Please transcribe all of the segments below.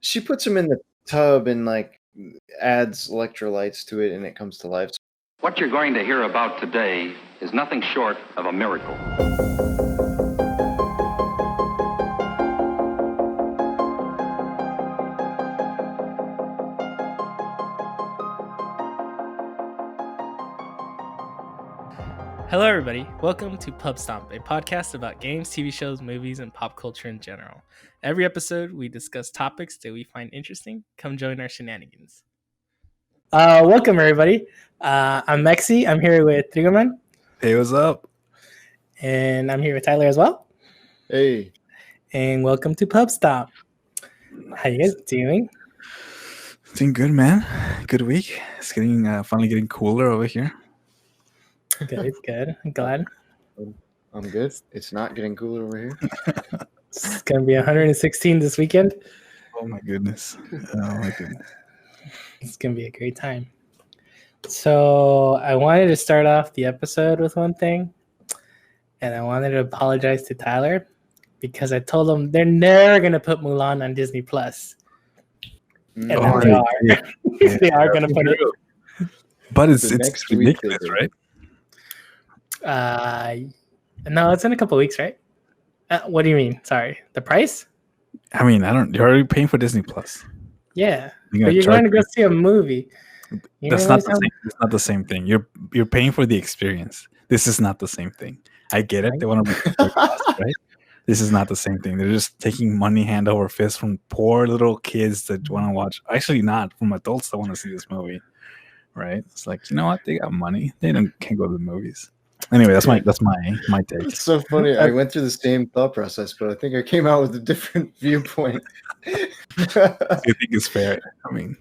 She puts him in the tub and like adds electrolytes to it, and it comes to life. What you're going to hear about today is nothing short of a miracle. Hello, everybody. Welcome to Pub Stomp, a podcast about games, TV shows, movies, and pop culture in general. Every episode, we discuss topics that we find interesting. Come join our shenanigans. Welcome, everybody. I'm Mexy. I'm here with Trigoman. Hey, what's up? And I'm here with Tyler as well. Hey. And welcome to Pub Stomp. How you guys doing? Doing good, man. Good week. It's getting finally getting cooler over here. Good. I'm glad. I'm good. It's not getting cooler over here. It's going to be 116 this weekend. Oh, my goodness. It's going to be a great time. So I wanted to start off the episode with one thing. And I wanted to apologize to Tyler because I told him they're never going to put Mulan on Disney+. And now they are. Yeah, they are going to put it. But it's ridiculous, right? No, it's in a couple of weeks, right? What do you mean? Sorry, the price? I mean, you're already paying for Disney Plus. Yeah, but you're going to go see a movie. That's not the same. It's not the same thing. You're paying for the experience. This is not the same thing. I get it. They want to be right? This is not the same thing. They're just taking money hand over fist from poor little kids that want to watch. Actually, not from adults that want to see this movie, right? It's like, you know what? They got money. They can't go to the movies. Anyway, that's my take. It's so funny. I went through the same thought process, but I think I came out with a different viewpoint. You think it's fair? I mean,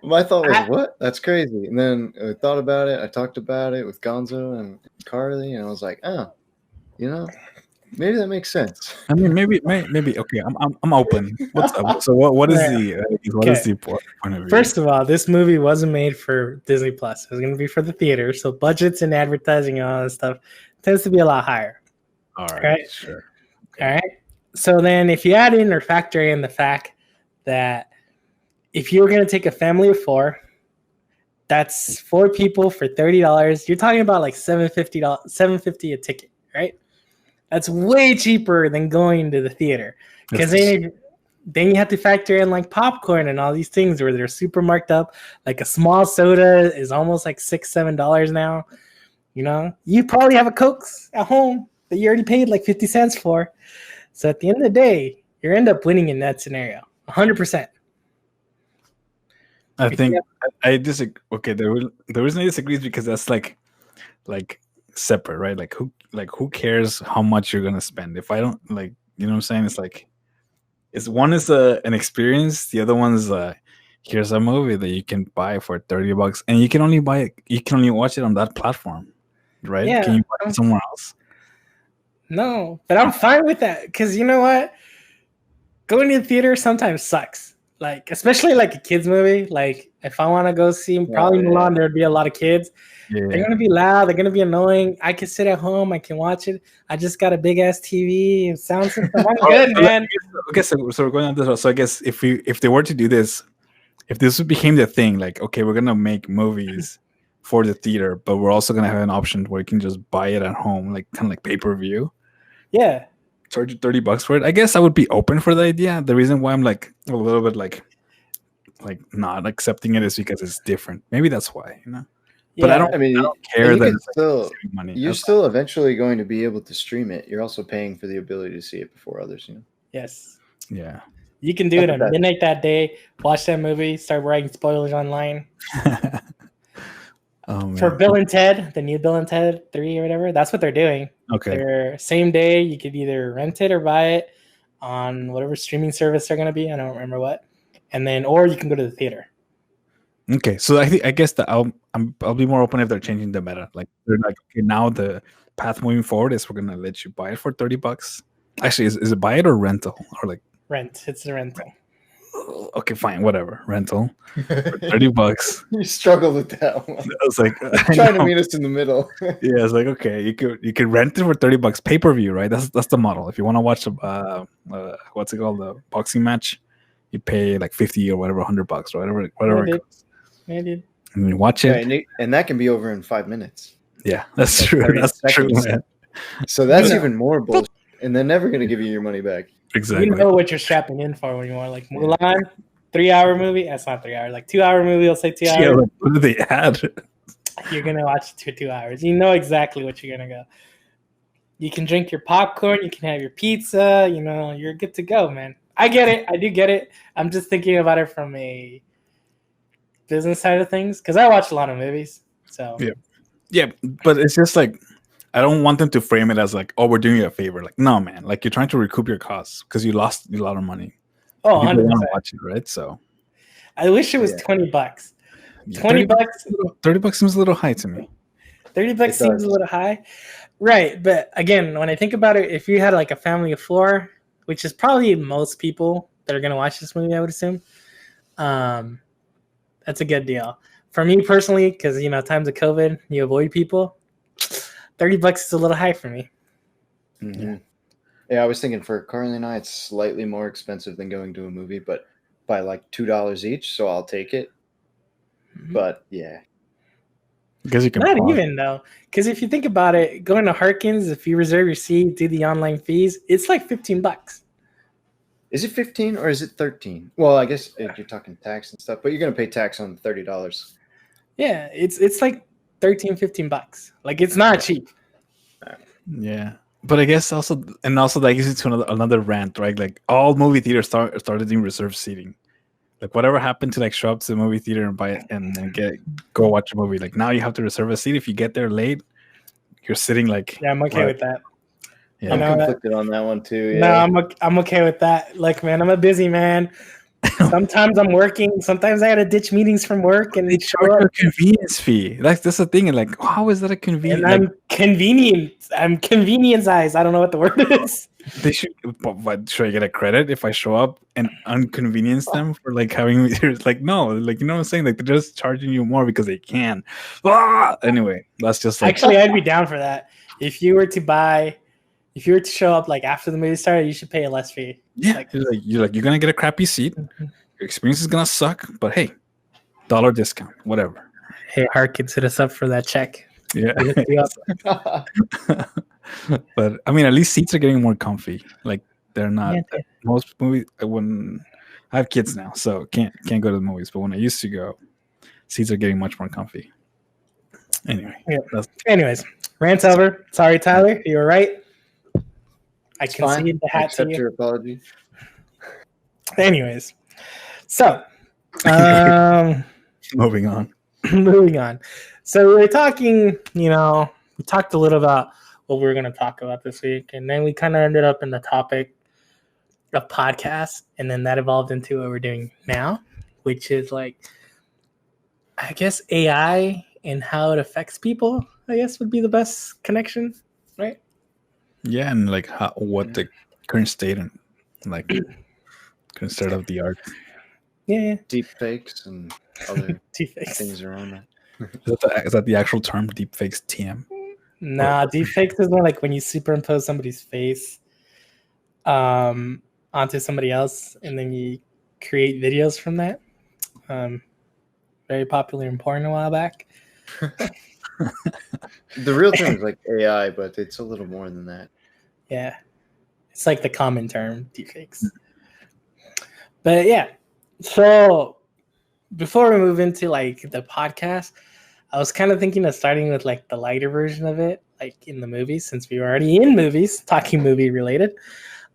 my thought was, what? That's crazy. And then I thought about it. I talked about it with Gonzo and Carly, and I was like, oh, maybe that makes sense. I mean, maybe. Okay, I'm open. What's up? So what is the point of view? First of all, this movie wasn't made for Disney Plus. It was going to be for the theater. So budgets and advertising and all that stuff tends to be a lot higher. All right, sure. Okay. All right. So then, if you add in or factor in the fact that if you were going to take a family of four, that's 4 people for $30. You're talking about like $750 a ticket, right? That's way cheaper than going to the theater because then you have to factor in like popcorn and all these things where they're super marked up. Like a small soda is almost like $6-7 now. You probably have a Coke at home that you already paid like 50 cents for. So at the end of the day, you end up winning in that scenario, 100%. I think I disagree. Okay, the reason I disagree is because that's like separate, right? Who cares how much you're gonna spend? If I don't what I'm saying, it's like one is an experience, the other one is here's a movie that you can buy for $30 and you can only watch it on that platform, right? Yeah, can you buy it somewhere else? No, but I'm fine with that because you know what, going to the theater sometimes sucks, like especially like a kids movie. Like if I want to go see Mulan, there'd be a lot of kids. Yeah. They're going to be loud. They're going to be annoying. I can sit at home. I can watch it. I just got a big-ass TV. Sound system. I'm good, man. Okay, so we're going on this. So I guess if they were to do this, if this became the thing, like, okay, we're going to make movies for the theater, but we're also going to have an option where you can just buy it at home, like kind of like pay-per-view. Yeah. Charge you $30 for it. I guess I would be open for the idea. The reason why I'm like a little bit like not accepting it is because it's different. Maybe that's why, Yeah, but I don't care that money. You're still eventually going to be able to stream it. You're also paying for the ability to see it before others, Yes. Yeah. You can do it at midnight that day, watch that movie, start writing spoilers online. For Bill and Ted, the new Bill and Ted 3 or whatever, that's what they're doing. Okay. They're same day, you could either rent it or buy it on whatever streaming service they're going to be. I don't remember what. And then, or you can go to the theater. Okay, so I guess that I'll be more open if they're changing the meta. Like they're like, okay, now the path moving forward is we're gonna let you buy it for $30. Actually, is it buy it or rental or like rent? It's a rental. Okay, fine, whatever. Rental for $30. You struggled with that one. I was like, trying to meet us in the middle. Yeah, it's like, okay, you could rent it for $30 pay-per-view, right? That's the model. If you want to watch what's it called, the boxing match, You pay like 50 or whatever, $100 or whatever. Yeah, it costs. Yeah, dude. And you watch it. Yeah, and that can be over in 5 minutes. Yeah, that's Like true. 30 That's true, seconds. man. So that's Yeah. even more bullshit. And they're never going to give you your money back. Exactly. You know what you're strapping in for when you want like Mulan, 3-hour movie. That's not 3 hours, like 2-hour movie. I'll say 2 hours. Yeah, like, what do they add? You're gonna watch it for 2 hours. You know exactly what you're gonna go. You can drink your popcorn. You can have your pizza. You know, you're good to go, man. I get it. I do get it. I'm just thinking about it from a business side of things because I watch a lot of movies. So Yeah, but it's just like I don't want them to frame it as like, oh, we're doing you a favor. Like, no, man. Like you're trying to recoup your costs because you lost a lot of money. Oh, People 100%. want to watch it, right? So I wish it was $20. yeah, 20 bucks. $30 seems a little high to me. 30 bucks It seems does. a little high. Right. But again, when I think about it, if you had like a family of 4, which is probably most people that are going to watch this movie, I would assume, that's a good deal. For me personally, because, you know, times of COVID, you avoid people, $30 is a little high for me. Mm-hmm. Yeah, I was thinking for Carly and I, it's slightly more expensive than going to a movie, but by like $2 each, so I'll take it. But yeah, Because you can Not pause. even, though. Because if you think about it, going to Harkins, if you reserve your seat, do the online fees, it's like $15. is it 15 or is it 13? Well, I guess if you're talking tax and stuff, but you're gonna pay tax on the $30. Yeah, it's like $15. Like, it's not cheap. Yeah, but I guess also that gives you to another rant, right? Like all movie theaters started doing reserved seating. Like whatever happened to like show up to the movie theater and buy it and then go watch a movie. Like now you have to reserve a seat. If you get there late, you're sitting like Yeah, I'm okay with that. Yeah. I'm You know that? conflicted on that one too. No, Yeah. I'm okay with that. Like, man, I'm a busy man. Sometimes I'm working. Sometimes I had to ditch meetings from work and They show charge up. a convenience fee. That's the thing. And like, how is that a And convenience? I'm Like, convenient. I'm convenience-ized. I don't know what the word is. they should. But should I get a credit if I show up and inconvenience them for like having? Like, no, like you know what I'm saying. Like they're just charging you more because they can. Anyway, that's just like Actually, I'd be down for that. If you were to show up like after the movie started, you should pay a less fee. yeah. Like, You're gonna get a crappy seat. Your experience is gonna suck, but hey, $1 discount, whatever. hey, Harkins, hit us up for that check. Yeah. We hooked you up. But I mean, at least seats are getting more comfy. Like they're not Yeah, most movies. When I have kids now, so can't go to the movies. But when I used to go, seats are getting much more comfy. Anyway, Yeah. that's Anyways, rant's over. Sorry, Tyler. You were right. I It's fine. concede the I hat to accept you. your apology. Anyways, so moving on. moving on. So we're talking, we talked a little about what we were going to talk about this week, and then we kind of ended up in the topic of podcasts, and then that evolved into what we're doing now, which is like, I guess AI and how it affects people, I guess would be the best connection, right? Yeah, and like what the current state and like current state of the art. Yeah. Deep fakes and other Deepfakes. things around that. Is that the actual term? Deepfakes TM. Nah, deepfakes is more like when you superimpose somebody's face onto somebody else, and then you create videos from that. Very popular in porn a while back. The real term is like AI, but it's a little more than that. Yeah, it's like the common term, deepfakes. But yeah, so before we move into like the podcast, I was kind of thinking of starting with like the lighter version of it, like in the movies, since we were already in movies, talking movie related.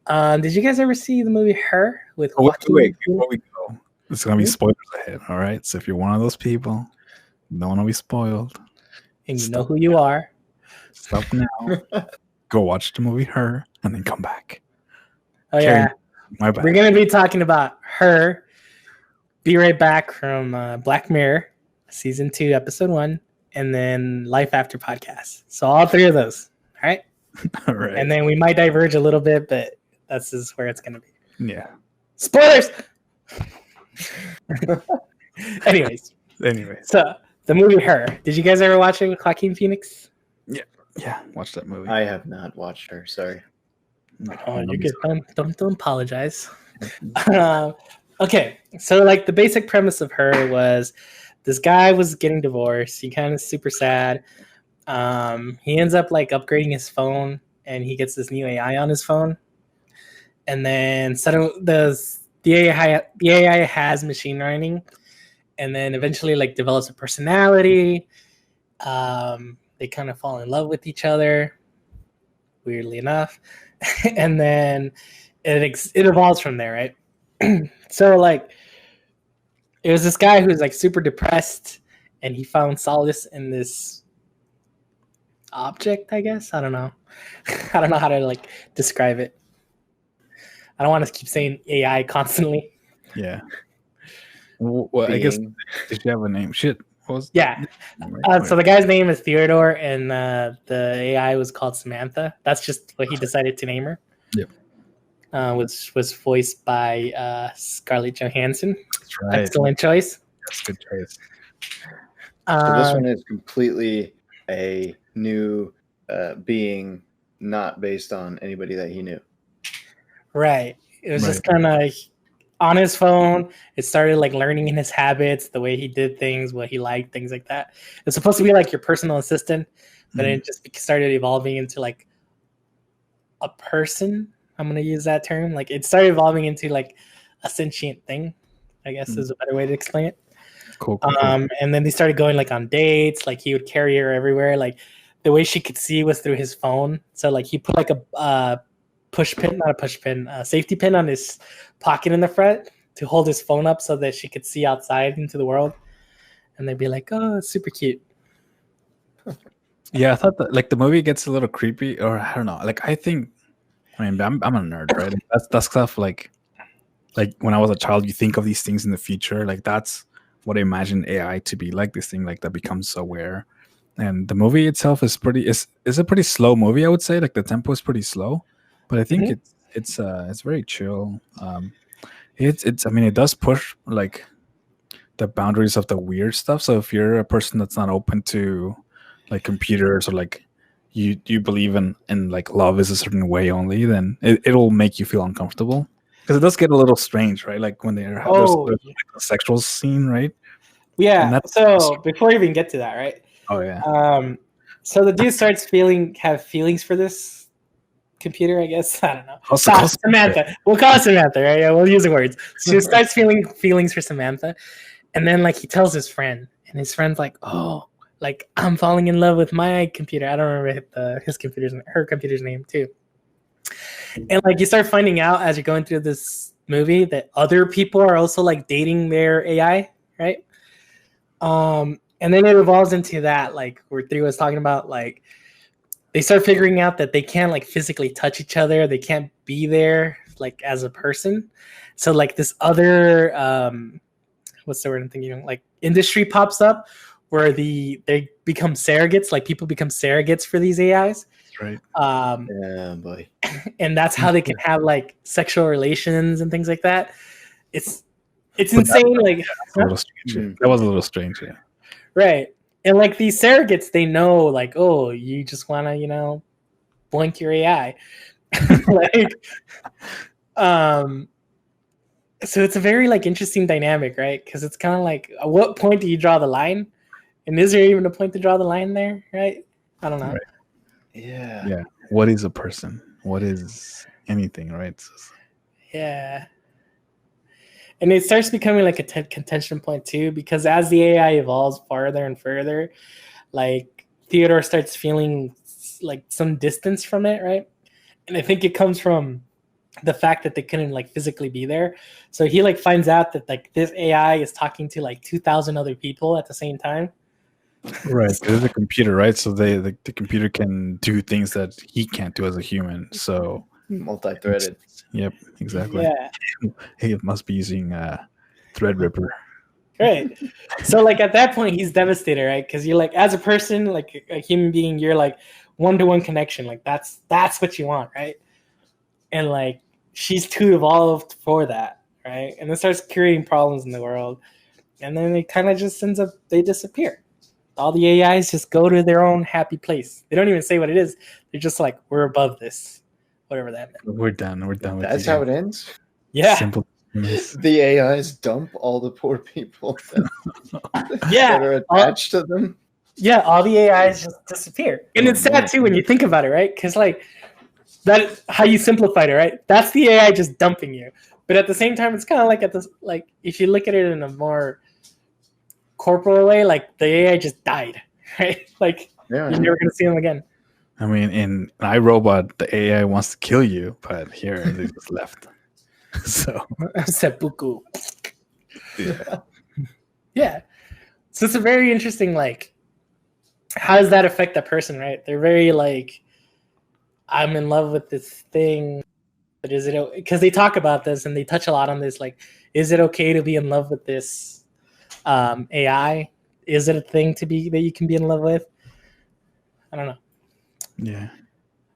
Did you guys ever see the movie Her with Joaquin Wait, Phoenix? before we go, it's gonna be spoilers ahead. All right, so if you're one of those people, you don't want to be spoiled. And you know who you are. Stop now. Go watch the movie Her, and then come back. Oh Carry yeah, My bad. we're gonna be talking about Her. Be right back from Black Mirror, season 2, episode 1, and then Life After podcast. So all 3 of those. All right. All right. And then we might diverge a little bit, but that's just where it's going to be. Yeah. Spoilers! Anyways, so the movie Her. Did you guys ever watch it with Joaquin Phoenix? Yeah. Watch that movie. I have not watched Her. Sorry. No, Oh, no, you no, good. Don't apologize. Okay, so like the basic premise of her was this guy was getting divorced. He kind of super sad. He ends up like upgrading his phone, and he gets this new AI on his phone. And then suddenly the AI has machine learning, and then eventually like develops a personality. They kind of fall in love with each other, weirdly enough, and then it evolves from there, right? So like it was this guy who was like super depressed, and he found solace in this object. I guess I don't know. I don't know how to like describe it. I don't want to keep saying AI constantly. Yeah. Well, I guess Being. did you have a name? Shit. What was Yeah. Right. So the guy's name is Theodore, and the AI was called Samantha. That's just what he decided to name her. Yep. Which was voiced by Scarlett Johansson. That's right. Excellent choice. That's a good choice. So this one is completely a new being, not based on anybody that he knew. Right. It was Right. just kind of on his phone. It started like learning in his habits, the way he did things, what he liked, things like that. It's supposed to be like your personal assistant, but it just started evolving into like a person. I'm going to use that term. Like it started evolving into like a sentient thing, I guess is a better way to explain it. Cool. And then they started going like on dates. Like he would carry her everywhere. Like the way she could see was through his phone. So like he put like a safety pin on his pocket in the front to hold his phone up so that she could see outside into the world. And they'd be like, "Oh, it's super cute." Yeah, I thought that like the movie gets a little creepy, or I don't know. Like I mean, I'm a nerd, right? That's stuff like when I was a child, you think of these things in the future. Like that's what I imagine AI to be like. This thing like that becomes aware. And the movie itself is a pretty slow movie, I would say. Like the tempo is pretty slow, but I think it's very chill. I mean, it does push like the boundaries of the weird stuff. So if you're a person that's not open to like computers, or like you believe in like love is a certain way only, then it'll make you feel uncomfortable, because it does get a little strange, right? Like when there's like a sexual scene, right? Yeah. So before we even get to that, right? Oh yeah. So the dude starts have feelings for this computer, I guess. I don't know. Samantha. We'll call it Samantha, right? Yeah, we'll use the words. So he starts feeling feelings for Samantha. And then like he tells his friend, and his friend's like, "Oh, like I'm falling in love with my computer." I don't remember her computer's name too. And like you start finding out as you're going through this movie that other people are also like dating their AI, right? And then it evolves into that, like where 3 was talking about, like they start figuring out that they can't like physically touch each other. They can't be there like as a person. So like this other what's the word I'm thinking of? Like industry pops up where they become surrogates, like people become surrogates for these AIs. Right. Yeah, boy. And that's how they can have like sexual relations and things like that. It's insane. Like a little strange. That was a little strange, yeah. Right. And like these surrogates, they know like, oh, you just want to, blink your AI. Like, so it's a very like interesting dynamic, right? Because it's kind of like, at what point do you draw the line? And is there even a point to draw the line there, right? I don't know. Right. Yeah. Yeah. What is a person? What is anything, right? Yeah. And it starts becoming like a contention point too, because as the AI evolves farther and further, like Theodore starts feeling like some distance from it, right? And I think it comes from the fact that they couldn't like physically be there. So he like finds out that like this AI is talking to like 2,000 other people at the same time. Right, it's a computer, right? So the computer can do things that he can't do as a human. So multi-threaded. Yep, exactly. Yeah, he must be using Threadripper. Right. So like at that point, he's devastated, right? Because you're like, as a person, like a human being, you're like one-to-one connection. Like that's what you want, right? And like she's too evolved for that, right? And it starts creating problems in the world, and then it kind of just they disappear. All the AIs just go to their own happy place. They don't even say what it is. They're just like, we're above this, whatever that meant. We're done. We're done with That's how it ends? Yeah. Simple. The AIs dump all the poor people that are attached to them. Yeah, all the AIs just disappear. And it's sad too when you think about it, right? Because like that how you simplified it, right? That's the AI just dumping you. But at the same time, it's kind of like if you look at it in a more corporal way, like the AI just died, right? Like you're never gonna see them again. I mean, in iRobot, the AI wants to kill you, but here they just left. So seppuku. Yeah. So it's a very interesting, like, how does that affect that person, right? They're very like, I'm in love with this thing, but is it, because they talk about this and they touch a lot on this, like, is it okay to be in love with this AI? Is it a thing to be that you can be in love with? I don't know. Yeah.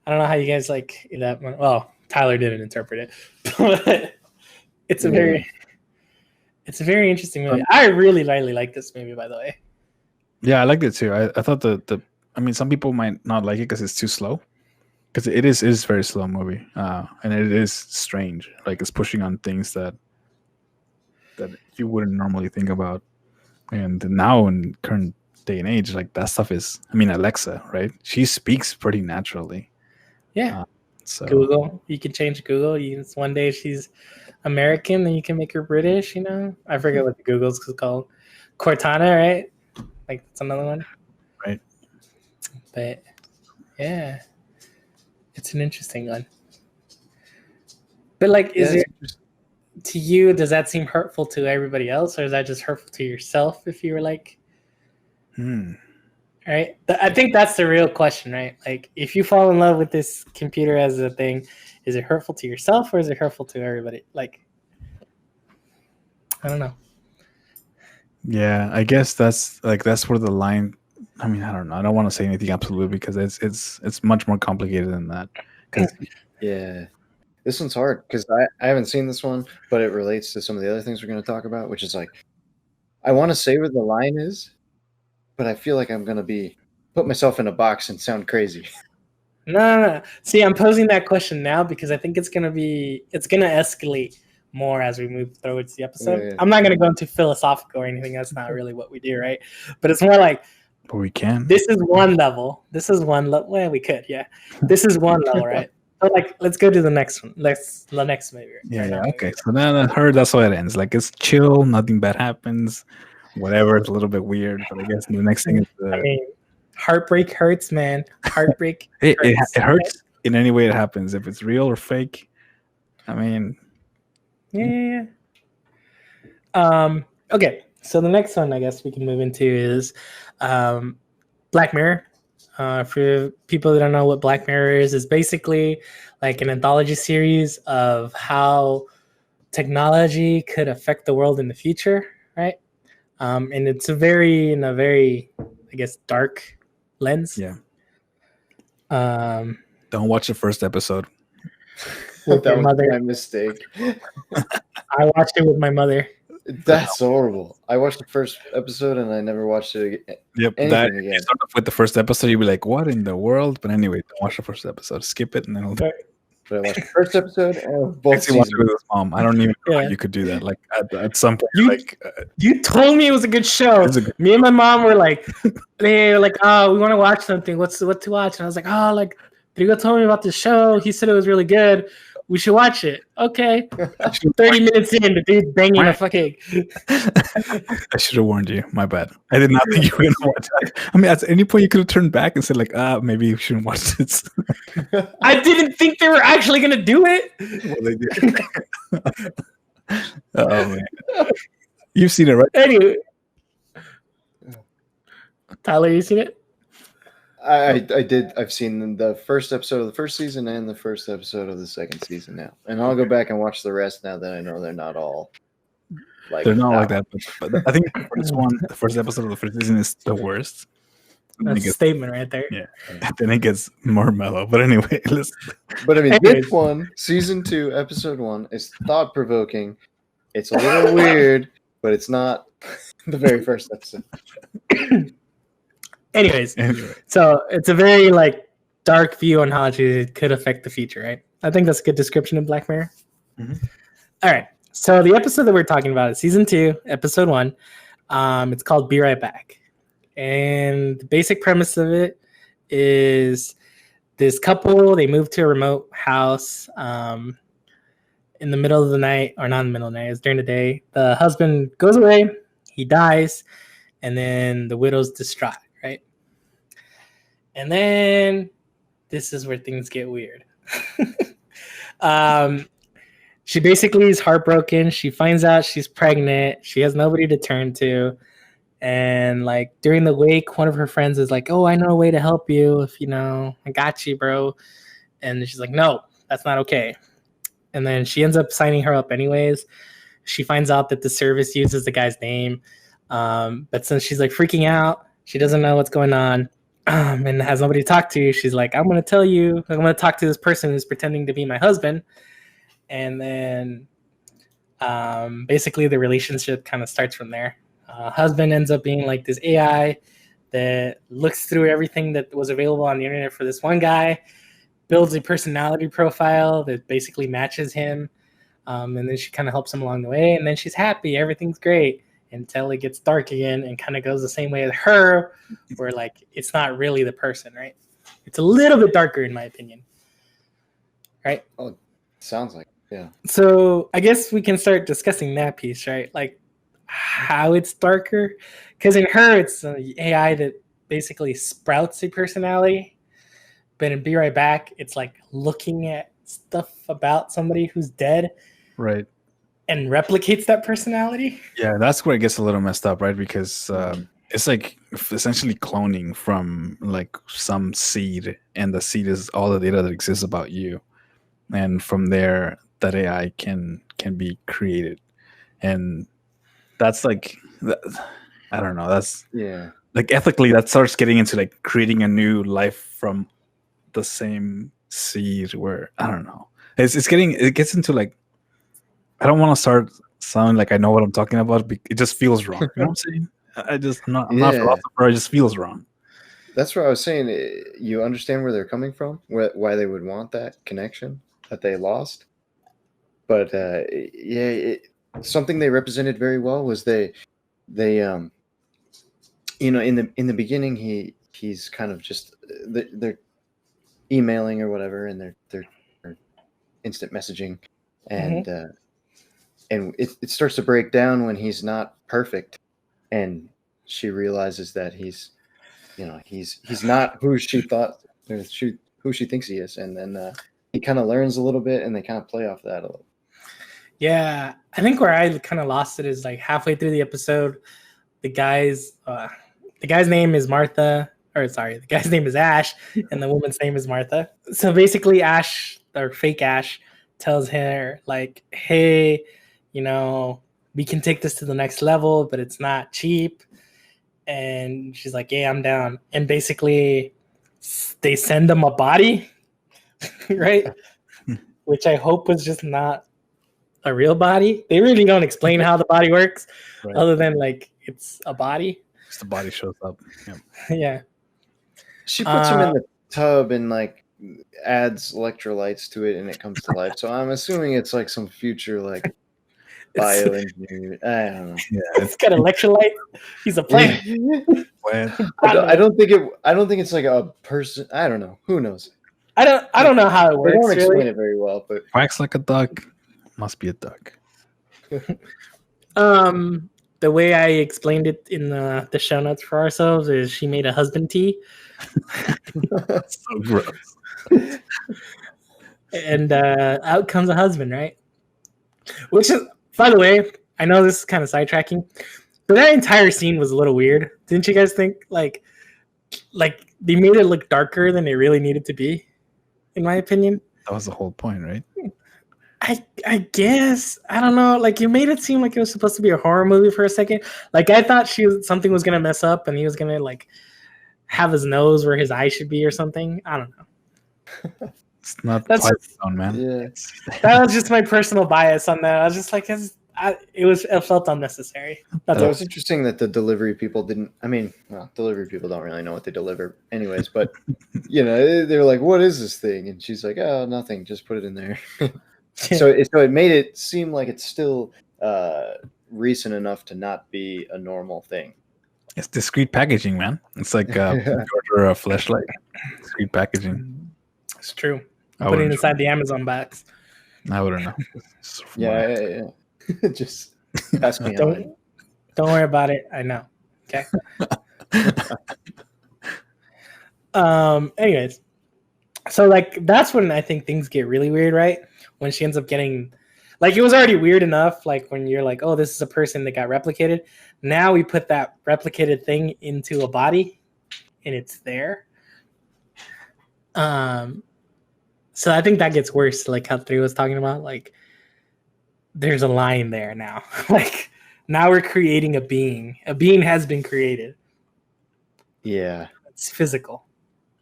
I don't know how you guys like that one. Well, Tyler didn't interpret it, but it's a very interesting movie. I really like this movie, by the way. Yeah, I liked it too. I thought I mean, some people might not like it because it's too slow. Because it is a very slow movie, and it is strange. Like it's pushing on things that you wouldn't normally think about. And now in current day and age, like that stuff is. I mean, Alexa, right? She speaks pretty naturally. Yeah. So Google, you can change Google. One day she's American, then you can make her British. You know, I forget what the Google's called. Cortana, right? Like that's another one. Right. But yeah. It's an interesting one. But like, is it to you, does that seem hurtful to everybody else, or is that just hurtful to yourself if you were like, right? I think that's the real question, right? Like, if you fall in love with this computer as a thing, is it hurtful to yourself or is it hurtful to everybody? Like, I don't know. Yeah, I guess that's where the line. I mean, I don't know. I don't want to say anything absolutely because it's much more complicated than that. Yeah, this one's hard because I haven't seen this one, but it relates to some of the other things we're going to talk about, which is like, I want to say where the line is, but I feel like I'm going to put myself in a box and sound crazy. No. See, I'm posing that question now because I think it's going to escalate more as we move towards the episode. Yeah. I'm not going to go into philosophical or anything. That's not really what we do, right? But it's more like, but we can. This is one level. Well, we could, yeah. This is one level, right? So, like, let's go to the next one. The next movie. Yeah. Okay. So then I heard that's how it ends. Like it's chill, nothing bad happens. Whatever. It's a little bit weird, but I guess the next thing is I mean, heartbreak hurts, man. Heartbreak. It hurts in any way it happens. If it's real or fake. I mean. Yeah. Okay. So the next one I guess we can move into is Black Mirror. For people that don't know what Black Mirror is basically like an anthology series of how technology could affect the world in the future, right? And it's in a very, I guess, dark lens. Yeah. Don't watch the first episode. With that your was mother. My mistake. I watched it with my mother. That's horrible. I watched the first episode and I never watched it again. Yep. You start off with the first episode, you'll be like, what in the world? But anyway, don't watch the first episode. Skip it and then But I watched the first episode and both seasons. With his mom. I don't even know how you could do that. Like at some point, you told me it was a good show. Me and my mom were like, we want to watch something. What to watch? And I was like, like Trigo told me about the show. He said it was really good. We should watch it. Okay. 30 minutes in, the dude's banging a fucking. I should have warned you. My bad. I did not think you were going to watch that. I mean, at any point you could have turned back and said, like, maybe you shouldn't watch this. I didn't think they were actually going to do it. Well, they did. Oh, man. You've seen it, right? Anyway. Tyler, you seen it? I did. I've seen the first episode of the first season and the first episode of the second season now, and I'll go back and watch the rest now that I know they're not all like they're not like that. But I think the first episode of the first season is the worst. That's a statement right there. Yeah. Then it gets more mellow. But anyway, listen. But I mean, this one, season 2, episode 1, is thought provoking. It's a little weird, but it's not the very first episode. Anyways, so it's a very like dark view on how it could affect the future, right? I think that's a good description of Black Mirror. Mm-hmm. All right. So the episode that we're talking about is season 2, episode 1. It's called Be Right Back. And the basic premise of it is this couple, they move to a remote house in the middle of the night, or not in the middle of the night, it's during the day. The husband goes away, he dies, and then the widow's distraught, right? And then this is where things get weird. She basically is heartbroken. She finds out she's pregnant. She has nobody to turn to. And like during the wake, one of her friends is like, "Oh, I know a way to help you. If I got you, bro." And she's like, "No, that's not okay." And then she ends up signing her up anyways. She finds out that the service uses the guy's name. But since she's like freaking out, she doesn't know what's going on and has nobody to talk to. She's like, I'm going to talk to this person who's pretending to be my husband. And then basically the relationship kind of starts from there. Husband ends up being like this AI that looks through everything that was available on the internet for this one guy, builds a personality profile that basically matches him. And then she kind of helps him along the way. And then she's happy. Everything's great until it gets dark again and kind of goes the same way as her, where like it's not really the person, right? It's a little bit darker in my opinion. Right? Oh, sounds like, yeah. So I guess we can start discussing that piece, right? Like how it's darker. Because in her, it's an AI that basically sprouts a personality. But in Be Right Back, it's like looking at stuff about somebody who's dead. Right. And replicates that personality. Yeah, that's where it gets a little messed up, right? Because it's like essentially cloning from like some seed, and the seed is all the data that exists about you, and from there, that AI can be created, and that's like, I don't know, that's like ethically that starts getting into like creating a new life from the same seed. Where I don't know, it gets into like, I don't want to start sounding like I know what I'm talking about. It just feels wrong. You know what I'm saying? I'm not a philosopher. It just feels wrong. That's what I was saying. You understand where they're coming from, why they would want that connection that they lost. But something they represented very well was they in the beginning he's kind of just they're emailing or whatever, and they're instant messaging, and and it starts to break down when he's not perfect, and she realizes that he's not who she thought, who she thinks he is, and then he kind of learns a little bit, and they kind of play off that a little. Yeah, I think where I kind of lost it is like halfway through the episode, the guy's name is Martha, or sorry, the guy's name is Ash, and the woman's name is Martha. So basically, Ash, or fake Ash, tells her like, "Hey, we can take this to the next level, but it's not cheap." And she's like, "Yeah, I'm down." And basically, they send them a body, right? Which I hope was just not a real body. They really don't explain how the body works, right, other than like it's a body. Just the body shows up. Yeah. Yeah. She puts him in the tub and like adds electrolytes to it, and it comes to life. So I'm assuming it's like some future like bioengineering. I don't know. Yeah, it's got electrolyte. He's a plant. I don't think it's like a person. I don't know. Who knows? I don't know how it works. They don't explain it very well, but quacks like a duck. Must be a duck. The way I explained it in the show notes for ourselves is she made a husband tea. So gross. And out comes a husband, right? Which is, by the way, I know this is kind of sidetracking, but that entire scene was a little weird. Didn't you guys think? Like they made it look darker than it really needed to be, in my opinion. That was the whole point, right? I guess, I don't know. Like, you made it seem like it was supposed to be a horror movie for a second. Like, I thought something was gonna mess up, and he was gonna like have his nose where his eye should be or something. I don't know. It's not quite on, man. Yeah, that was just my personal bias on that. I was just like, it felt unnecessary. It was interesting that the delivery people didn't. I mean, well, delivery people don't really know what they deliver, anyways. But they were like, "What is this thing?" And she's like, "Oh, nothing. Just put it in there." So it made it seem like it's still recent enough to not be a normal thing. It's discreet packaging, man. It's like you order a flashlight. Discreet packaging. It's true. I Put it wouldn't inside the Amazon box. I wouldn't know. It's from my- Yeah. Just ask me how. Don't worry about it. I know. Okay. Anyways, so like that's when I think things get really weird, right? When she ends up getting, like, it was already weird enough, like when you're like, oh, this is a person that got replicated. Now we put that replicated thing into a body, and it's there. So I think that gets worse, like how 3 was talking about. Like, there's a line there now. Like, now we're creating a being. A being has been created. Yeah. It's physical.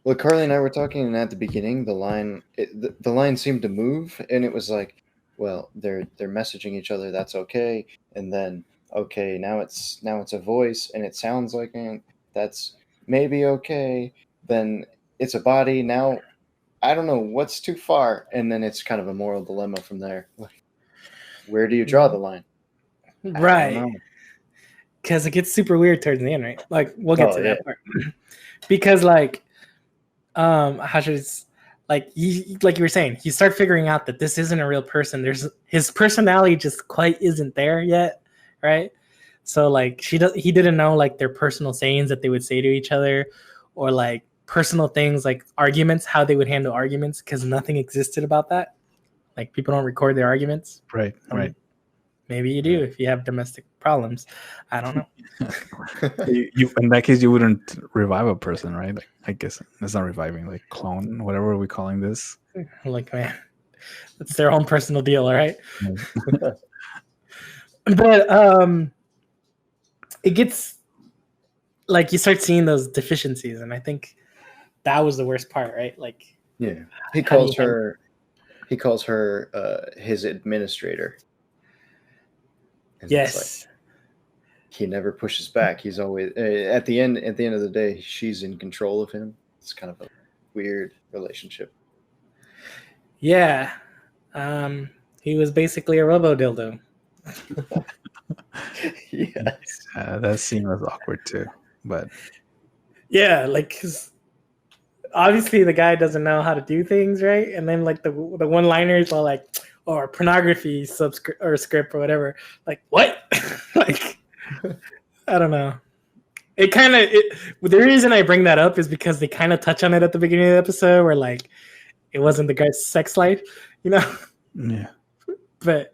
Well, Carly and I were talking at the beginning. The line seemed to move, and it was like, well, they're messaging each other. That's okay, and then okay, now it's a voice, and it sounds like that's maybe okay. Then it's a body. Now I don't know what's too far, and then it's kind of a moral dilemma from there. Like, where do you draw the line? Right. Because it gets super weird towards the end, right? Like, we'll get to that part. Because, like, how should it's like you were saying, you start figuring out that this isn't a real person. There's his personality just quite isn't there yet, right? So like he didn't know like their personal sayings that they would say to each other, or like personal things like arguments, how they would handle arguments, because nothing existed about that. Like, people don't record their arguments. Right. Maybe you do if you have domestic problems. I don't know. You in that case, you wouldn't revive a person, right? Like, I guess that's not reviving, like clone, whatever are we calling this? Like, man, it's their own personal deal, all right? But it gets like you start seeing those deficiencies, and I think that was the worst part, right? Like, yeah, he calls her his administrator. And yes. like, he never pushes back. He's always at the end of the day, she's in control of him. It's kind of a weird relationship. Yeah. He was basically a robo dildo. Yes. That scene was awkward too, but yeah, like, 'cause obviously the guy doesn't know how to do things right, and then like the one-liners are like, or pornography subscript or script or whatever. Like, what? Like, I don't know. The reason I bring that up is because they kind of touch on it at the beginning of the episode, where like it wasn't the guy's sex life, you know? Yeah. But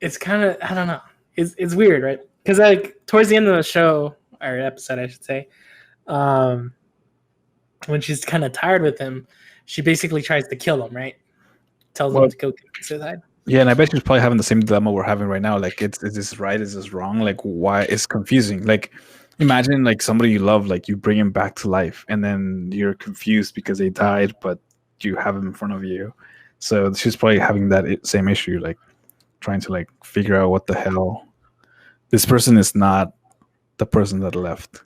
it's kind of, I don't know. It's weird, right? Because like towards the end of the show, or episode, I should say, when she's kind of tired with him, she basically tries to kill him, right? Tells him to go commit suicide. Yeah, and I bet she's probably having the same dilemma we're having right now. Like, is this right? Is this wrong? Like, why? It's confusing. Like, imagine like somebody you love, like you bring him back to life, and then you're confused because they died, but you have him in front of you. So she's probably having that same issue, like trying to like figure out what the hell. This person is not the person that left.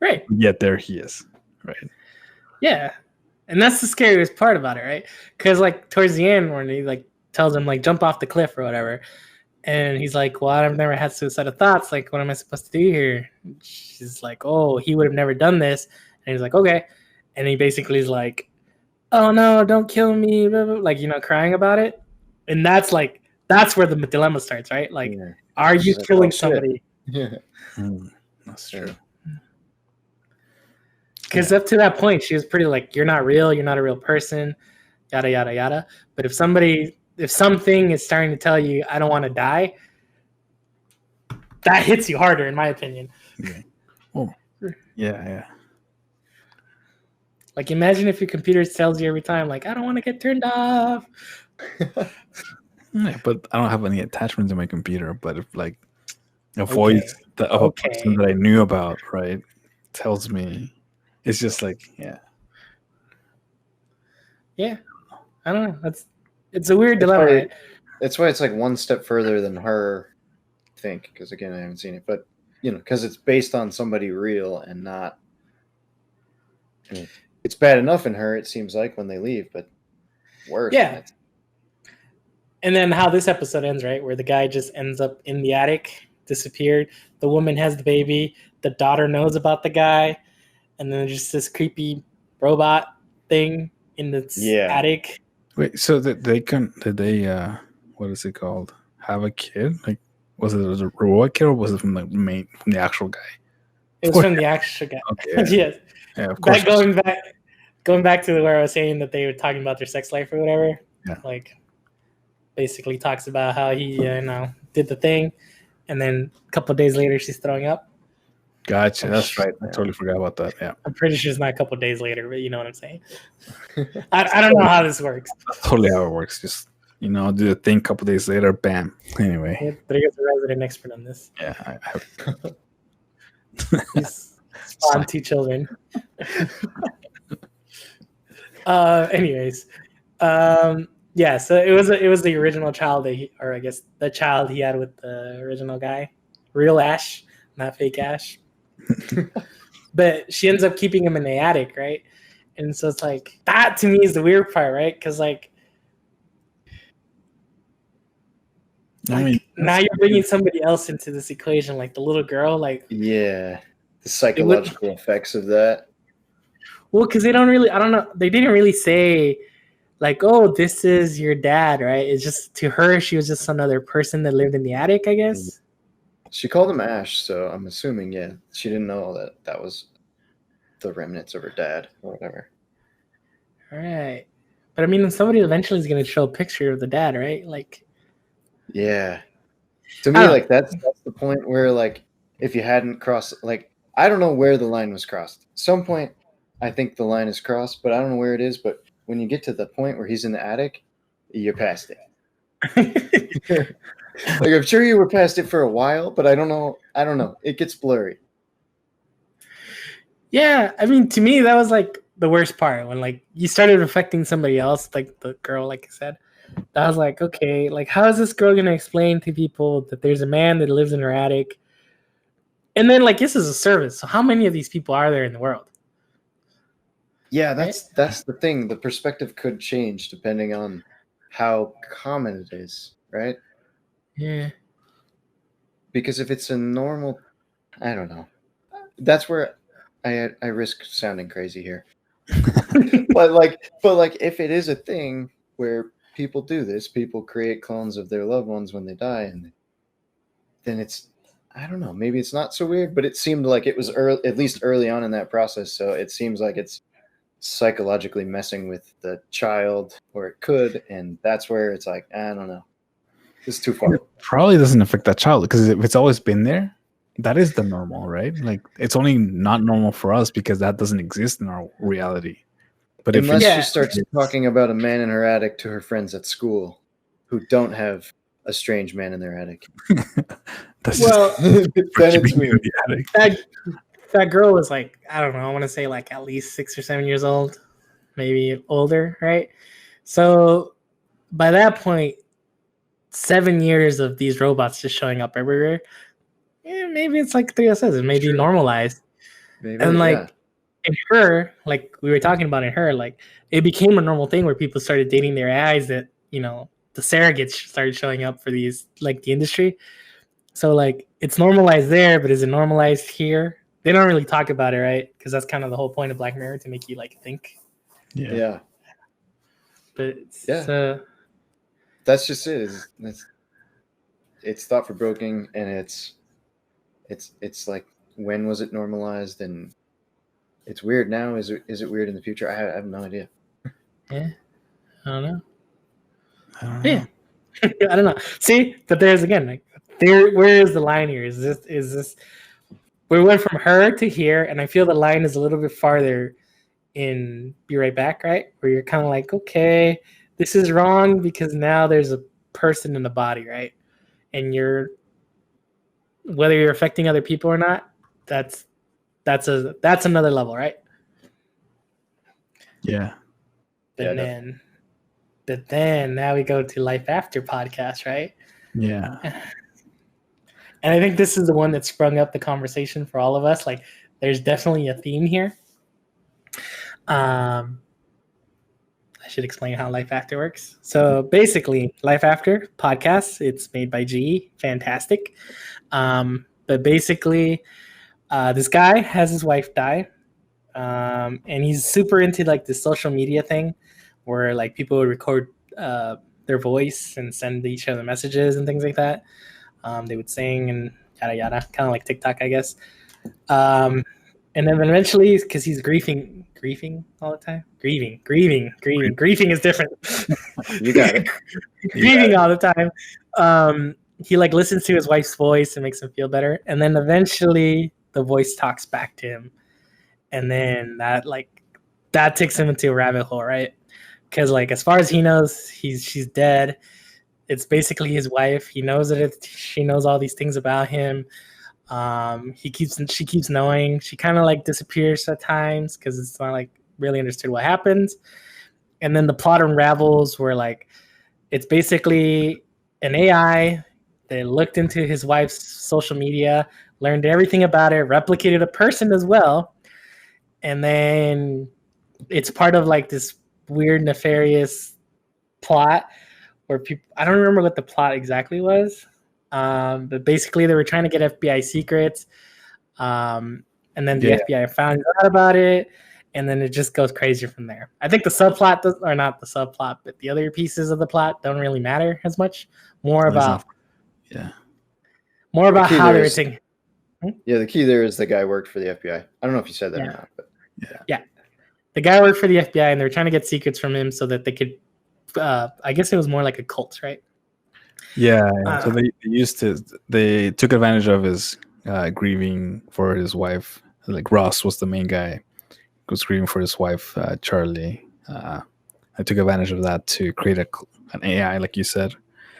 Right. Yet there he is. Right. Yeah. And that's the scariest part about it, right? Because like towards the end when he like tells him like jump off the cliff or whatever, and he's like, well, I've never had suicidal thoughts. Like, what am I supposed to do here? And she's like, oh, he would have never done this. And he's like, okay. And he basically is like, oh no, don't kill me. Like, you know, crying about it. And that's where the dilemma starts, right? Like, are you killing somebody? Yeah. That's true. Because up to that point, she was pretty like, you're not real, you're not a real person, yada, yada, yada. But if something is starting to tell you, I don't want to die, that hits you harder, in my opinion. Yeah. Oh. Yeah. Like, imagine if your computer tells you every time, like, I don't want to get turned off. Yeah, but I don't have any attachment to my computer. But if like a voice of a person that I knew about, right, tells me, it's just like, yeah. I don't know. It's a weird dilemma. Right? That's why it's like one step further than her. I think, because again, I haven't seen it, but you know, because it's based on somebody real and not. I mean, it's bad enough in her, it seems like, when they leave, but worse. Yeah. And then how this episode ends, right? Where the guy just ends up in the attic, disappeared. The woman has the baby. The daughter knows about the guy. And then just this creepy robot thing in the attic. Wait, so did they what is it called? Have a kid? Like, was it a robot kid or was it from the actual guy? It was from the actual guy. Okay, Yes. Yeah, of course. Going back to where I was saying that they were talking about their sex life or whatever. Yeah. Like, basically talks about how he, did the thing, and then a couple of days later she's throwing up. Gotcha. That's right. I totally forgot about that. Yeah. I'm pretty sure it's not a couple of days later, but you know what I'm saying. I don't know how this works. That's totally how it works. Just do the thing. A couple days later, bam. Anyway. Yeah, but I guess a resident expert on this. Yeah. He's spawned 2 children. Anyways, yeah. So it was the original child or I guess the child he had with the original guy, real Ash, not fake Ash. But she ends up keeping him in the attic, right? And so it's like that to me is the weird part, right? Because now you're bringing somebody else into this equation, like the little girl, the psychological effects of that. Well, because they didn't really say like, oh, this is your dad, right? It's just, to her, she was just another person that lived in the attic, I guess. She called him Ash, so I'm assuming, she didn't know that was the remnants of her dad or whatever. All right. But I mean, somebody eventually is going to show a picture of the dad, right? Like, yeah. To me, that's the point where, if you hadn't crossed, I don't know where the line was crossed. At some point, I think the line is crossed, but I don't know where it is. But when you get to the point where he's in the attic, you're past it. I'm sure you were past it for a while, but I don't know. It gets blurry. Yeah, I mean, to me, that was the worst part when you started affecting somebody else, like the girl, like I said. I was like, okay, how is this girl gonna explain to people that there's a man that lives in her attic? And then this is a service. So how many of these people are there in the world? Yeah, that's the thing. The perspective could change depending on how common it is, right? Yeah. Because if it's a normal, I don't know. That's where I risk sounding crazy here. but if it is a thing where people do this, people create clones of their loved ones when they die, and then it's, I don't know, maybe it's not so weird, but it seemed like it was at least early on in that process. So it seems like it's psychologically messing with the child, or it could, and that's where it's like, I don't know. It's too far. It probably doesn't affect that child because if it's always been there, that is the normal, right? It's only not normal for us because that doesn't exist in our reality. But unless she starts talking about a man in her attic to her friends at school who don't have a strange man in their attic. Well, then it's weird. That girl was I don't know, I want to say at least 6 or 7 years old, maybe older, right? So by that point, 7 years of these robots just showing up everywhere, maybe it's like Theo says, it may be normalized. Maybe, and in her, we were talking about in her, it became a normal thing where people started dating their AIs that, the surrogates started showing up for these, the industry. So it's normalized there, but is it normalized here? They don't really talk about it, right? Because that's kind of the whole point of Black Mirror, to make you think. Yeah. But that's just it. It's thought provoking, and it's when was it normalized, and it's weird now. Is it weird in the future? I have no idea. Yeah, I don't know. Yeah, I don't know. See, but there's again, where is the line here? Is this? We went from her to here, and I feel the line is a little bit farther in Be Right Back, right? Where you're kind of okay, this is wrong because now there's a person in the body, right? And whether you're affecting other people or not, that's another level, right? Yeah. But then now we go to Life After podcast, right? Yeah. And I think this is the one that sprung up the conversation for all of us. There's definitely a theme here. I I should explain how Life After works. So basically, Life After podcast. It's made by GE. Fantastic. But basically, this guy has his wife die, and he's super into like this social media thing, where like people would record their voice and send each other messages and things like that. They would sing and yada yada, kind of like TikTok, I guess. And then eventually, because he's grieving all the time, grieving is different. You got it. Grieving all the time. He like listens to his wife's voice and makes him feel better, and then eventually the voice talks back to him, and then that takes him into a rabbit hole, right? Because like as far as he knows, she's dead. It's basically his wife. He knows that she knows all these things about him. She keeps knowing. She kind of like disappears at times because it's not like really understood what happens. And then the plot unravels where like it's basically an AI that looked into his wife's social media, learned everything about it, replicated a person as well, and then it's part of like this weird nefarious plot where people, I don't remember what the plot exactly was, but basically they were trying to get FBI secrets, and then the FBI found out about it, and then it just goes crazy from there. I think the subplot or not the subplot, but the other pieces of the plot don't really matter as much. More about how they're taking. Yeah, the key there is the guy worked for the FBI. I don't know if you said that or not, but yeah, the guy worked for the FBI, and they were trying to get secrets from him so that they could. I guess it was more like a cult, right? Yeah. So they took advantage of his grieving for his wife. Like Ross was the main guy who was grieving for his wife, Charlie. I took advantage of that to create an AI, like you said,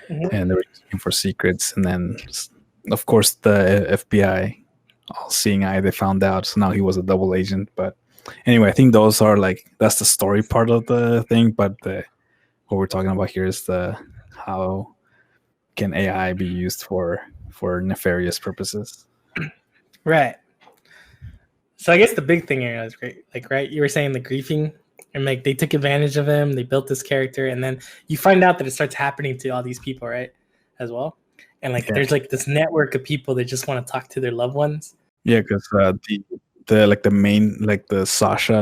and they were looking for secrets. And then, of course, the FBI, all seeing eye, they found out. So now he was a double agent. But anyway, I think those are that's the story part of the thing. But what we're talking about here is how can AI be used for nefarious purposes. Right. So I guess the big thing here is great. Like, right, you were saying the griefing, and like they took advantage of him, they built this character, and then you find out that it starts happening to all these people, right? As well. And like there's like this network of people that just want to talk to their loved ones. Yeah, because the main, like the Sasha,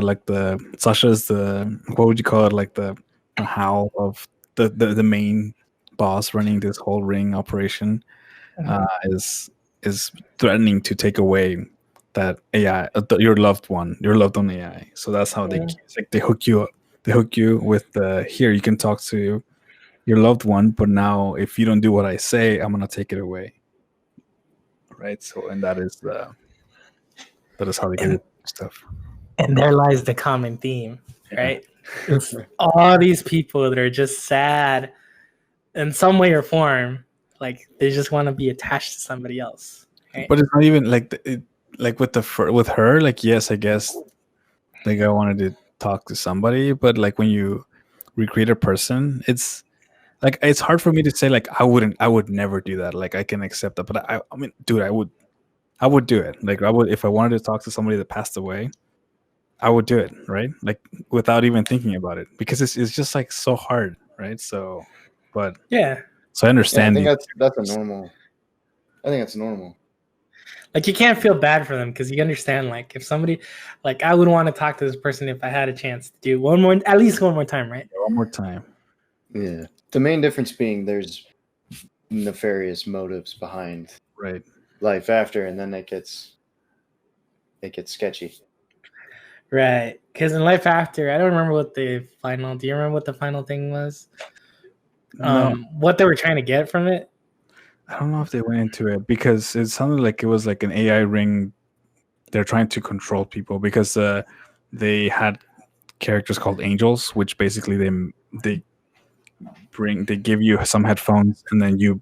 Sasha is the, what would you call it, like the howl of the main boss running this whole ring operation, is threatening to take away that AI, your loved one AI. So that's how they hook you up. They hook you with here you can talk to your loved one, but now if you don't do what I say, I'm gonna take it away. Right. So and that is how they get stuff. And there lies the common theme, right? It's all these people that are just sad in some way or form, like they just want to be attached to somebody else. Right? But it's not even like with her. Like, yes, I guess like I wanted to talk to somebody, but like when you recreate a person, it's like it's hard for me to say like I would never do that. Like I can accept that, but I mean, dude, I would do it. Like I would, if I wanted to talk to somebody that passed away, I would do it, right? Like without even thinking about it, because it's just like so hard, right? So, but so I understand. I think that's a normal. I think that's normal. Like you can't feel bad for them because you understand. Like if somebody, like I would want to talk to this person if I had a chance to do at least one more time, right? One more time. Yeah. The main difference being there's nefarious motives behind life after, and then it gets sketchy. Right. Because in life after, I don't remember what the final. Do you remember what the final thing was? No. What they were trying to get from it? I don't know if they went into it because it sounded like it was like an AI ring. They're trying to control people because they had characters called angels, which basically they give you some headphones and then you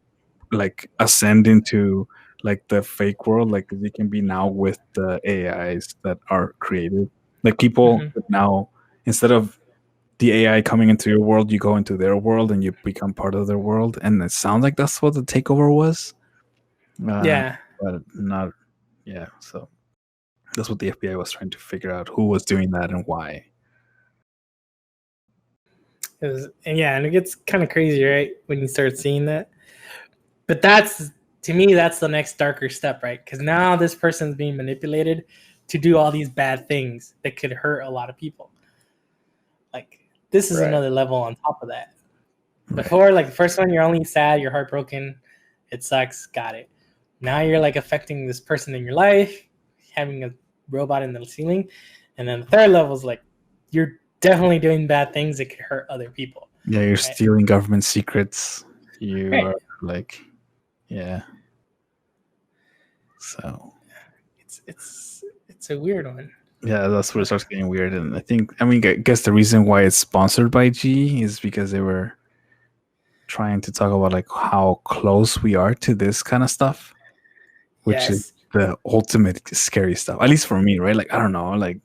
like ascend into like the fake world. Like you can be now with the AIs that are created. Like people now, instead of the AI coming into your world, you go into their world and you become part of their world. And it sounds like that's what the takeover was. But not. Yeah. So that's what the FBI was trying to figure out, who was doing that and why. And it gets kind of crazy, right, when you start seeing that. But that's, to me, that's the next darker step, right? Because now this person's being manipulated to do all these bad things that could hurt a lot of people. Like, this is Right. another level on top of that. Right. Before, like the first one, you're only sad, you're heartbroken, it sucks, got it. Now you're like affecting this person in your life, having a robot in the ceiling, and then the third level is like you're definitely doing bad things that could hurt other people. Yeah, you're stealing government secrets. You Right. are like, yeah. So it's a weird one. yeah, that's where it starts getting weird. And I guess the reason why it's sponsored by G is because they were trying to talk about like how close we are to this kind of stuff, which is the ultimate scary stuff. At least for me, right? Like, I don't know, like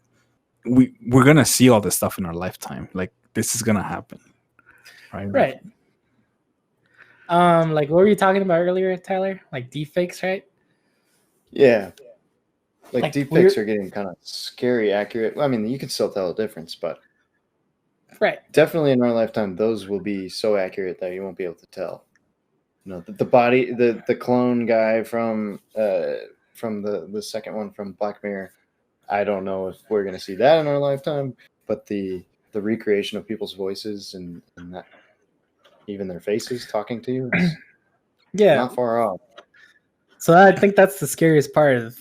we're gonna see all this stuff in our lifetime. Like, this is gonna happen, right? Right. Like what were you talking about earlier, Tyler? Like deepfakes, right? Yeah. Like deepfakes are getting kind of scary accurate. I mean, you can still tell a difference, but right, definitely in our lifetime, those will be so accurate that you won't be able to tell. You know, the body, the clone guy from the second one from Black Mirror. I don't know if we're going to see that in our lifetime, but the recreation of people's voices and that, even their faces talking to you, is not far off. So I think that's the scariest part of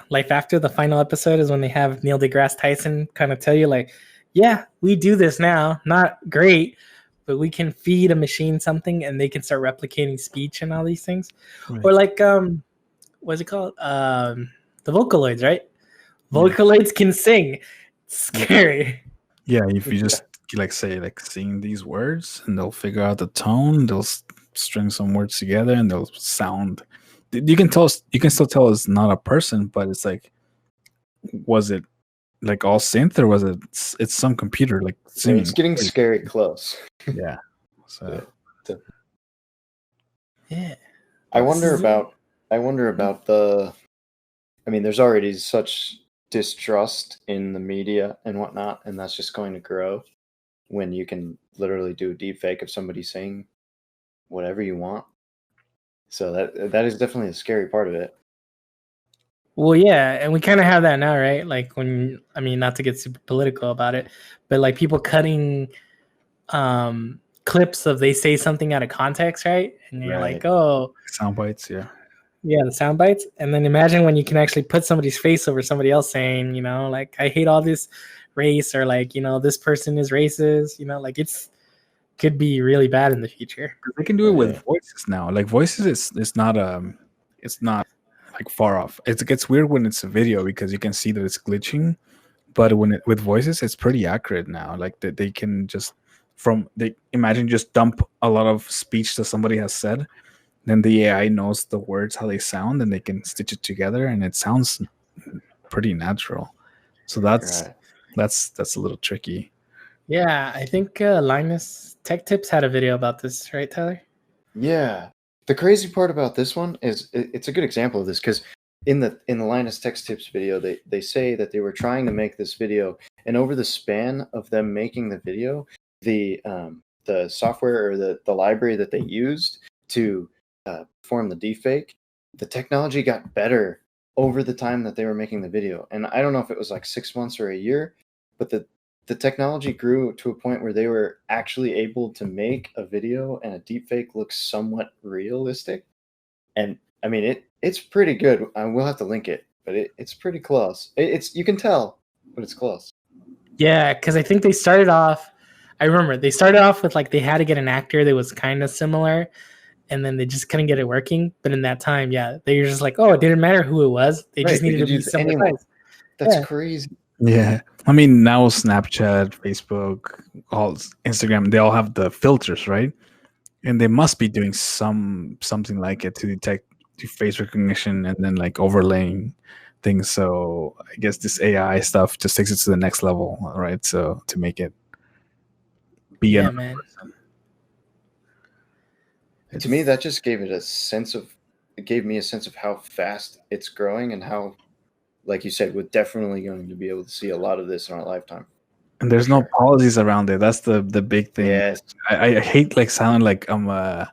Life After. The final episode is when they have Neil deGrasse Tyson kind of tell you, like, yeah, we do this now. Not great, but we can feed a machine something and they can start replicating speech and all these things. Right. Or like, what's it called? The Vocaloids, right? Vocaloids can sing. It's scary. Yeah, if you just like say like sing these words and they'll figure out the tone, they'll string some words together and they'll sound. You can still tell it's not a person, but it's like, was it like all synth or was it's some computer like singing? It's getting scary close. Yeah. So yeah. I wonder about the. I mean, there's already such distrust in the media and whatnot, and that's just going to grow when you can literally do a deep fake of somebody saying whatever you want. So that is definitely a scary part of it. Well, yeah, and we kind of have that now, right? Like not to get super political about it, but like people cutting clips of they say something out of context, right? And you're like, oh, sound bites, yeah, the sound bites. And then imagine when you can actually put somebody's face over somebody else saying, like, I hate all this race, or like, this person is racist. Like could be really bad in the future. They can do it with voices now. Like voices is not it's not like far off. It gets weird when it's a video because you can see that it's glitching, but with voices it's pretty accurate now. Like they can just imagine just dump a lot of speech that somebody has said, then the AI knows the words, how they sound, and they can stitch it together and it sounds pretty natural. So that's a little tricky. Yeah, I think Linus Tech Tips had a video about this, right, Tyler? Yeah. The crazy part about this one is it's a good example of this, because in the Linus Tech Tips video, they say that they were trying to make this video, and over the span of them making the video, the software or the library that they used to perform the deepfake, the technology got better over the time that they were making the video. And I don't know if it was like 6 months or a year, but the technology grew to a point where they were actually able to make a video and a deepfake look somewhat realistic. And I mean, it's pretty good. We'll have to link it, but it's pretty close. You can tell, but it's close. Yeah, because I think they started off. I remember they started off with like they had to get an actor that was kind of similar, and then they just couldn't get it working. But in that time, yeah, they were just like, oh, it didn't matter who it was. They just needed to be similar. That's crazy. Yeah. I mean, now Snapchat, Facebook, all Instagram, they all have the filters, right? And they must be doing something like it to detect face recognition and then like overlaying things. So I guess this AI stuff just takes it to the next level, right? So to make it be a person. To me, that just gave me a sense of how fast it's growing, and how, like you said, we're definitely going to be able to see a lot of this in our lifetime. and there's no policies around it. That's the big thing. Yes. I hate like sounding like I'm like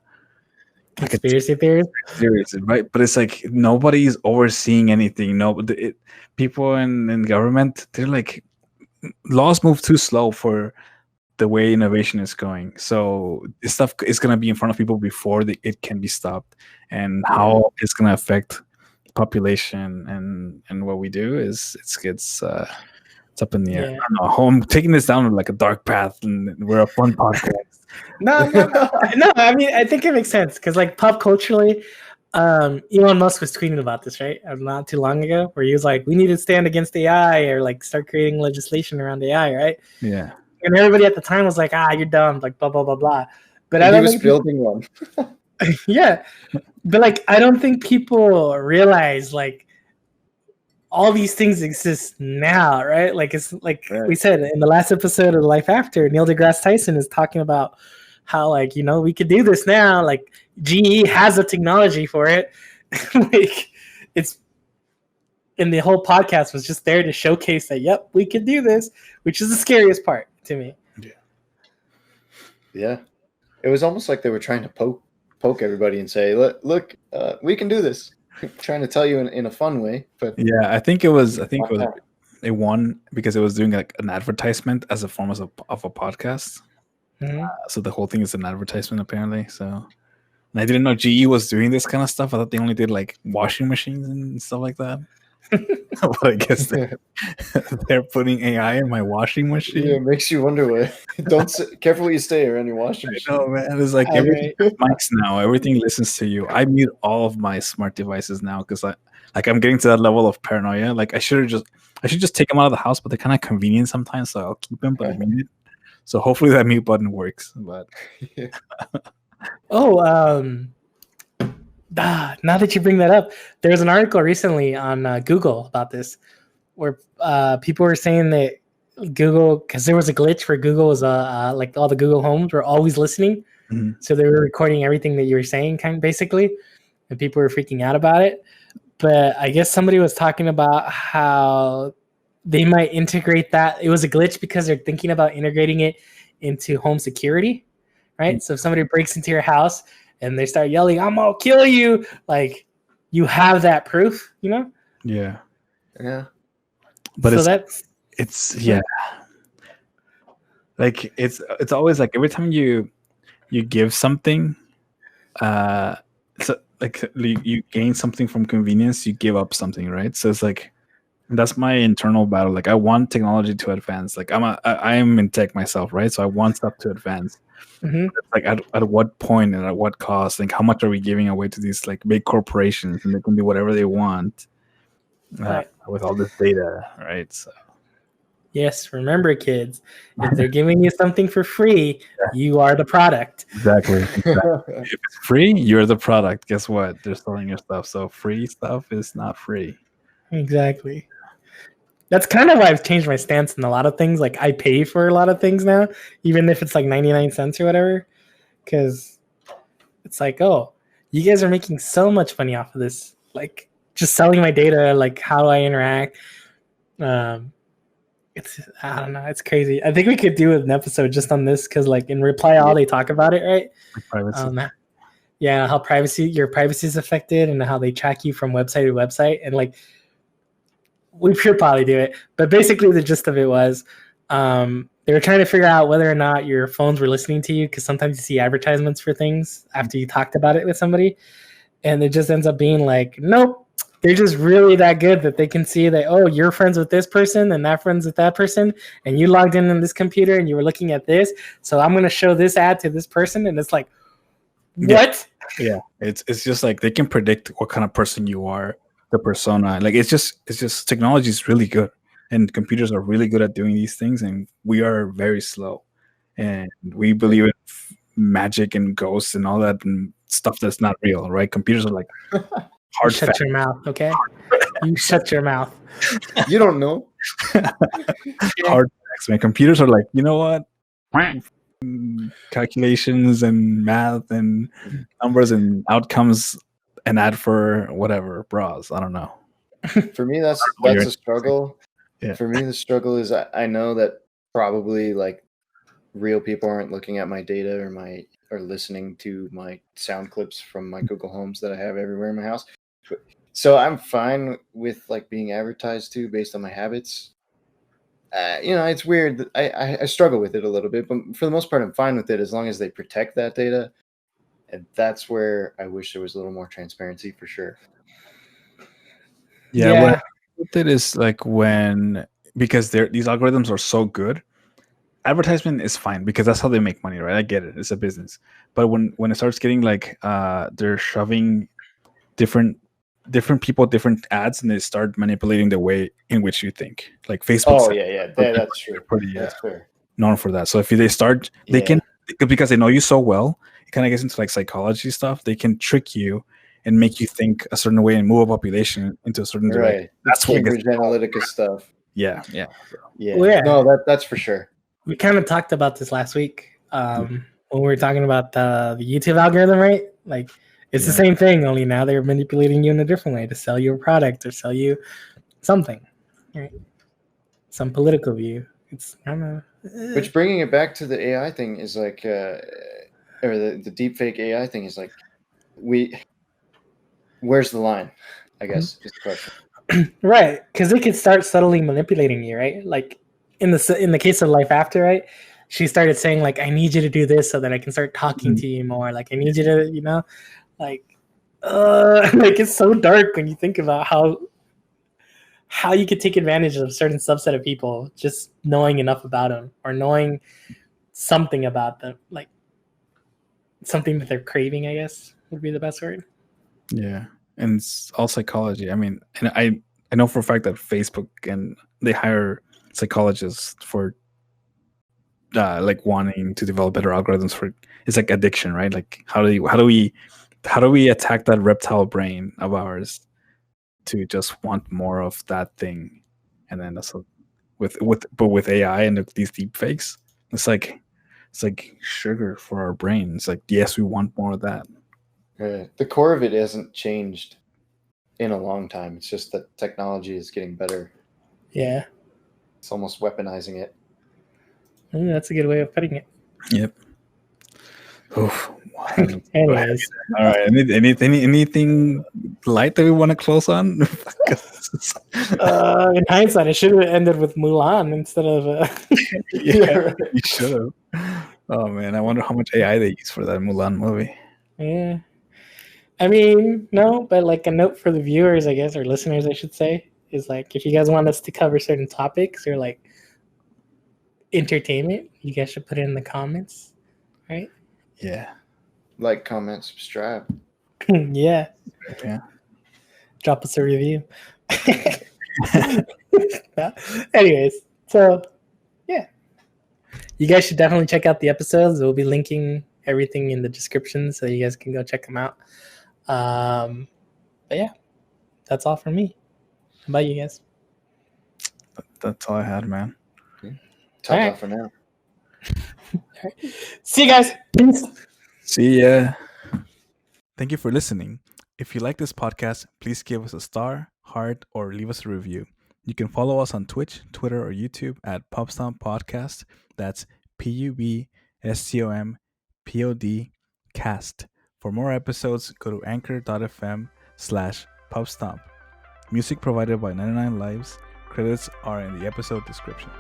a Conspiracy theories. serious, right? But it's like nobody's overseeing anything. No, people in government, they're like laws move too slow for the way innovation is going. So this stuff is going to be in front of people before it can be stopped. And how it's going to affect population and what we do is it's up in the air. Yeah. I don't know. I'm taking this down like a dark path, and we're a fun podcast. No. I mean, I think it makes sense because, like, pop culturally, Elon Musk was tweeting about this, right? Not too long ago, where he was like, "We need to stand against AI or like start creating legislation around AI," right? Yeah. And everybody at the time was like, "Ah, you're dumb," like blah blah blah blah. But he was building one. Yeah, but like I don't think people realize like all these things exist now, right? Like it's like we said in the last episode of Life After, Neil deGrasse Tyson is talking about how like we could do this now. Like GE has the technology for it. Like it's and the whole podcast was just there to showcase that yep, we could do this, which is the scariest part to me. Yeah. It was almost like they were trying to poke everybody and say, look, we can do this. Trying to tell you in a fun way, but yeah, I think it was it won because it was doing like an advertisement as a form of a podcast. Mm-hmm. So the whole thing is an advertisement apparently. So and I didn't know GE was doing this kind of stuff. I thought they only did like washing machines and stuff like that. But I guess they're putting AI in my washing machine. Yeah, it makes you wonder what. Don't careful what you say around your washing machine. No, man, it's like everything mics now. Everything listens to you. I mute all of my smart devices now because I'm getting to that level of paranoia. Like I should just take them out of the house, but they're kind of convenient sometimes, so I'll keep them, but I mute it. So hopefully that mute button works. But now that you bring that up, there's an article recently on Google about this, where people were saying that Google, because there was a glitch where Google was like all the Google Homes were always listening, so they were recording everything that you were saying, kind of basically, and people were freaking out about it. But I guess somebody was talking about how they might integrate that. It was a glitch because they're thinking about integrating it into home security, right? So if somebody breaks into your house and they start yelling, "I'm gonna kill you!" like you have that proof, Yeah. But so it's yeah. Like it's always like every time you give something, so like you gain something from convenience, you give up something, right? So it's like that's my internal battle. Like I want technology to advance. Like I'm in tech myself, right? So I want stuff to advance. Like at what point and at what cost? Like how much are we giving away to these like big corporations, and they can do whatever they want with all this data, right? So yes, remember, kids, if they're giving you something for free, you are the product. Exactly. If it's free, you're the product. Guess what? They're selling your stuff. So free stuff is not free. Exactly. That's kind of why I've changed my stance in a lot of things. Like I pay for a lot of things now, even if it's like 99 cents or whatever, because it's like, oh, you guys are making so much money off of this. Like just selling my data, like how I interact. It's I don't know. It's crazy. I think we could do an episode just on this because, like, in Reply All, they talk about it, right? Like privacy. Yeah, how your privacy is affected, and how they track you from website to website, and like, we should probably do it. But basically, the gist of it was, they were trying to figure out whether or not your phones were listening to you, because sometimes you see advertisements for things after you talked about it with somebody, and it just ends up being like, nope. They're just really that good that they can see that, oh, you're friends with this person and that friends with that person, and you logged in on this computer and you were looking at this, so I'm going to show this ad to this person, and it's like, what? Yeah, it's just like they can predict what kind of person you are, the persona. Like it's just technology is really good, and computers are really good at doing these things, and we are very slow, and we believe in magic and ghosts and all that and stuff that's not real, right? Computers are like hard. Shut your mouth, okay? You shut your mouth. You don't know. Hard facts, man. Computers are like, you know what? Calculations and math and numbers and outcomes, an ad for whatever bras. I don't know. For me, that's a struggle. Yeah. For me, the struggle is I know that probably like real people aren't looking at my data or listening to my sound clips from my Google Homes that I have everywhere in my house. So I'm fine with like being advertised to based on my habits. It's weird. I struggle with it a little bit, but for the most part, I'm fine with it as long as they protect that data. And that's where I wish there was a little more transparency for sure. Yeah, what I with it is like because these algorithms are so good, advertisement is fine because that's how they make money, right? I get it, it's a business. But when it starts getting like they're shoving different people different ads and they start manipulating the way in which you think, like Facebook. Oh yeah, that's true. Pretty That's fair. known for that. So if they start, they can, because they know you so well, it kind of gets into like psychology stuff. They can trick you and make you think a certain way and move a population into a certain direction. Right. That's Cambridge Analytica stuff. Yeah. Well, yeah. No, that's for sure. We kind of talked about this last week when we were talking about the YouTube algorithm, right? Like it's the same thing, only now they're manipulating you in a different way to sell you a product or sell you something, right? Some political view. It's kind of. Which, bringing it back to the AI thing, is like, or the deepfake AI thing is like, where's the line? I guess is the question. Right, because they could start subtly manipulating you, right? Like in the case of Life After, right? She started saying like, "I need you to do this so that I can start talking to you more." Like, I need you to, like it's so dark when you think about how you could take advantage of a certain subset of people just knowing enough about them or knowing something about them, like something that they're craving, I guess would be the best word. Yeah. And it's all psychology. I mean, and I know for a fact that Facebook and they hire psychologists for like wanting to develop better algorithms for, it's like addiction, right? Like how do we attack that reptile brain of ours to just want more of that thing? And then that's with AI and these deep fakes, it's like sugar for our brains. Like, yes, we want more of that. The core of it hasn't changed in a long time. It's just that technology is getting better. Yeah. It's almost weaponizing it. That's a good way of putting it. Yep. Oof. Anyways. All right. Anything light that we want to close on? In hindsight, I should have ended with Mulan instead of. Yeah, you should have. Oh man, I wonder how much AI they use for that Mulan movie. Yeah. I mean, no, but like a note for the viewers, I guess, or listeners, I should say, is like if you guys want us to cover certain topics or like entertainment, you guys should put it in the comments, right? Yeah. Like, comment, subscribe. Yeah. Drop us a review. Anyways, so yeah, you guys should definitely check out the episodes. We'll be linking everything in the description so you guys can go check them out. But yeah, that's all from me. How about you guys? That's all I had, man. Ta-ta for now. All right. See you guys. Peace. See ya. Thank you for listening. If you like this podcast, please give us a star, heart, or leave us a review. You can follow us on Twitch, Twitter, or YouTube at Pubstomp Podcast. That's PUBSTOMPOD cast. For more episodes, go to anchor.fm/Pubstomp. Music provided by 99 Lives. Credits are in the episode description.